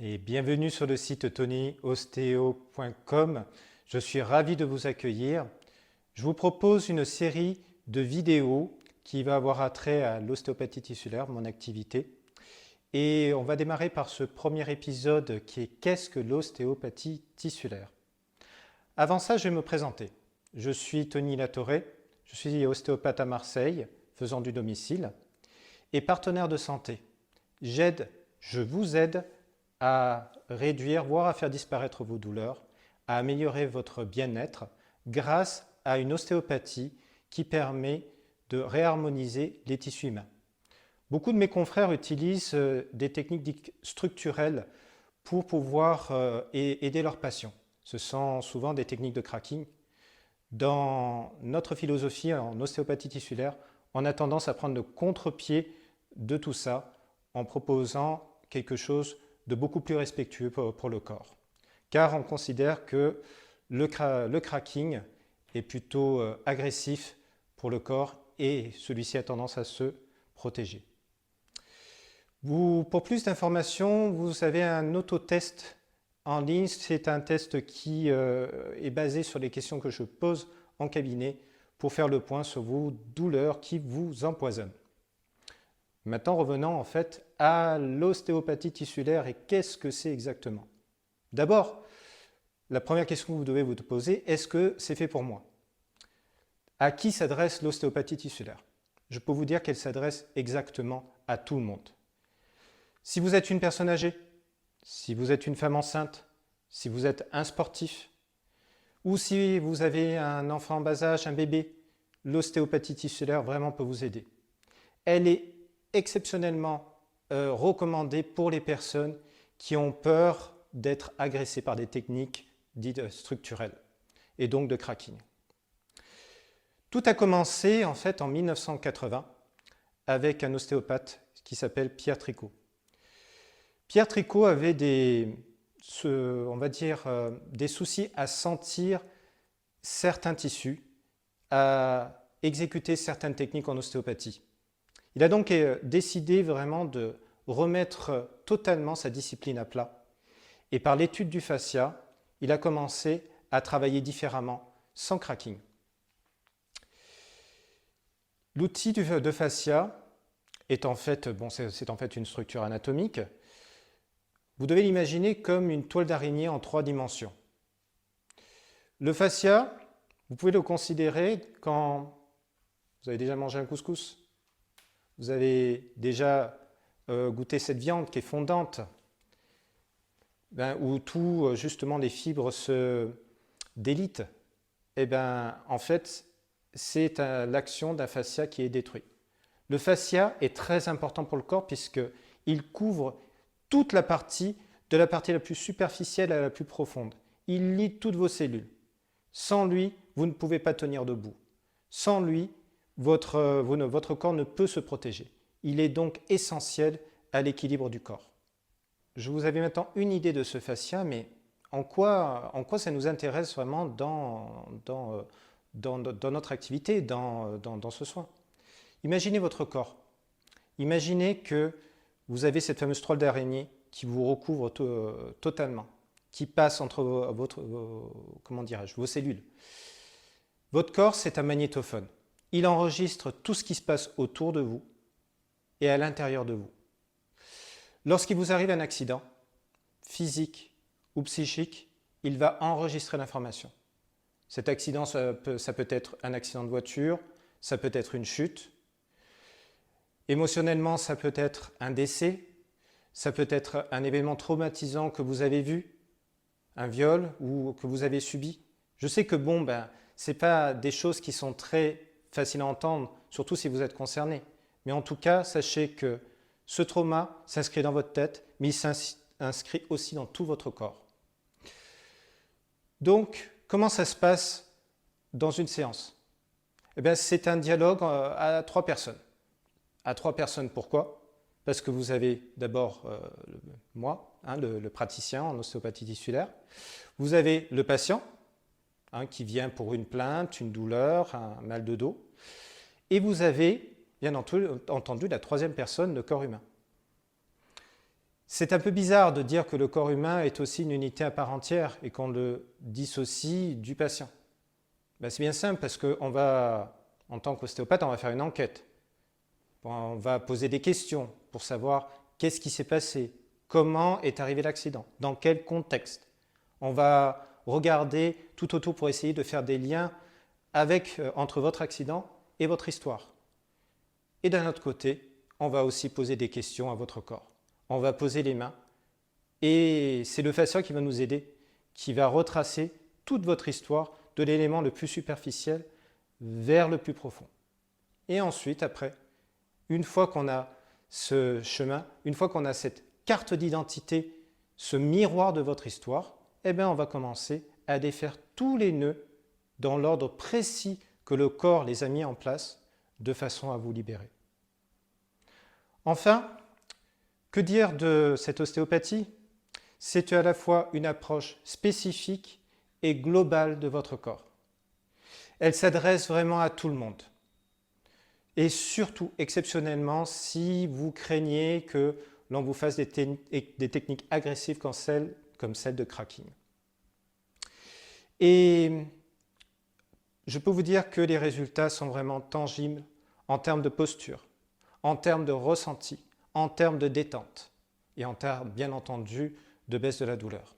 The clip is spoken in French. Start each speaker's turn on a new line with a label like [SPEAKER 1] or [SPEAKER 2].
[SPEAKER 1] Et bienvenue sur le site tonyosteo.com. Je suis ravi de vous accueillir. Je vous propose une série de vidéos qui va avoir attrait à l'ostéopathie tissulaire, mon activité. Et on va démarrer par ce premier épisode qui est « Qu'est-ce que l'ostéopathie tissulaire ?» Avant ça, je vais me présenter. Je suis Tony Latoré, je suis ostéopathe à Marseille, faisant du domicile, et partenaire de santé. Je vous aide à réduire, voire à faire disparaître vos douleurs, à améliorer votre bien-être grâce à une ostéopathie qui permet de réharmoniser les tissus humains. Beaucoup de mes confrères utilisent des techniques dites structurelles pour pouvoir aider leurs patients. Ce sont souvent des techniques de cracking. Dans notre philosophie en ostéopathie tissulaire, on a tendance à prendre le contre-pied de tout ça en proposant quelque chose de beaucoup plus respectueux pour le corps. Car on considère que le cracking est plutôt agressif pour le corps et celui-ci a tendance à se protéger. Pour plus d'informations, vous avez un autotest en ligne. C'est un test qui est basé sur les questions que je pose en cabinet pour faire le point sur vos douleurs qui vous empoisonnent. Maintenant, revenons en fait à l'ostéopathie tissulaire et qu'est-ce que c'est exactement? D'abord, la première question que vous devez vous poser, est-ce que c'est fait pour moi? À qui s'adresse l'ostéopathie tissulaire? Je peux vous dire qu'elle s'adresse exactement à tout le monde. Si vous êtes une personne âgée, si vous êtes une femme enceinte, si vous êtes un sportif, ou si vous avez un enfant en bas âge, un bébé, l'ostéopathie tissulaire vraiment peut vous aider. Elle est exceptionnellement recommandée pour les personnes qui ont peur d'être agressées par des techniques dites structurelles et donc de cracking. Tout a commencé en fait en 1980 avec un ostéopathe qui s'appelle Pierre Tricot. Pierre Tricot avait des soucis à sentir certains tissus, à exécuter certaines techniques en ostéopathie. Il a donc décidé vraiment de remettre totalement sa discipline à plat. Et par l'étude du fascia, il a commencé à travailler différemment, sans cracking. L'outil de fascia est en fait, c'est en fait une structure anatomique. Vous devez l'imaginer comme une toile d'araignée en 3 dimensions. Le fascia, vous pouvez le considérer quand vous avez déjà mangé un couscous. Vous avez déjà goûté cette viande qui est fondante, où tout justement les fibres se délitent. En fait, c'est l'action d'un fascia qui est détruit. Le fascia est très important pour le corps puisqu'il couvre toute la partie, de la partie la plus superficielle à la plus profonde. Il lie toutes vos cellules. Sans lui, vous ne pouvez pas tenir debout. Sans lui, votre corps ne peut se protéger. Il est donc essentiel à l'équilibre du corps. Je vous avais maintenant une idée de ce fascia, mais en quoi ça nous intéresse vraiment dans notre activité, dans ce soin? Imaginez votre corps. Imaginez que vous avez cette fameuse toile d'araignée qui vous recouvre totalement, qui passe entre vos cellules. Votre corps, c'est un magnétophone. Il enregistre tout ce qui se passe autour de vous et à l'intérieur de vous. Lorsqu'il vous arrive un accident, physique ou psychique, il va enregistrer l'information. Cet accident, ça peut être un accident de voiture, ça peut être une chute. Émotionnellement, ça peut être un décès, ça peut être un événement traumatisant que vous avez vu, un viol ou que vous avez subi. Je sais que ce n'est pas des choses qui sont très faciles à entendre, surtout si vous êtes concerné. Mais en tout cas, sachez que ce trauma s'inscrit dans votre tête, mais il s'inscrit aussi dans tout votre corps. Donc, comment ça se passe dans une séance? C'est un dialogue à 3 personnes. À 3 personnes, pourquoi? Parce que vous avez d'abord moi, le praticien en ostéopathie tissulaire. Vous avez le patient qui vient pour une plainte, une douleur, un mal de dos. Et vous avez, bien entendu, la 3e personne, le corps humain. C'est un peu bizarre de dire que le corps humain est aussi une unité à part entière et qu'on le dissocie du patient. Ben, c'est bien simple parce qu'en tant qu'ostéopathe, on va faire une enquête. On va poser des questions pour savoir qu'est-ce qui s'est passé, comment est arrivé l'accident, dans quel contexte. On va regarder tout autour pour essayer de faire des liens entre votre accident et votre histoire. Et d'un autre côté, on va aussi poser des questions à votre corps. On va poser les mains et c'est le fascia qui va nous aider, qui va retracer toute votre histoire de l'élément le plus superficiel vers le plus profond. Et ensuite, après, une fois qu'on a ce chemin, une fois qu'on a cette carte d'identité, ce miroir de votre histoire, eh bien, on va commencer à défaire tous les nœuds dans l'ordre précis que le corps les a mis en place de façon à vous libérer. Enfin, que dire de cette ostéopathie? C'est à la fois une approche spécifique et globale de votre corps. Elle s'adresse vraiment à tout le monde. Et surtout, exceptionnellement, si vous craignez que l'on vous fasse des techniques agressives comme celle de cracking. Et je peux vous dire que les résultats sont vraiment tangibles en termes de posture, en termes de ressenti, en termes de détente et en termes, bien entendu, de baisse de la douleur.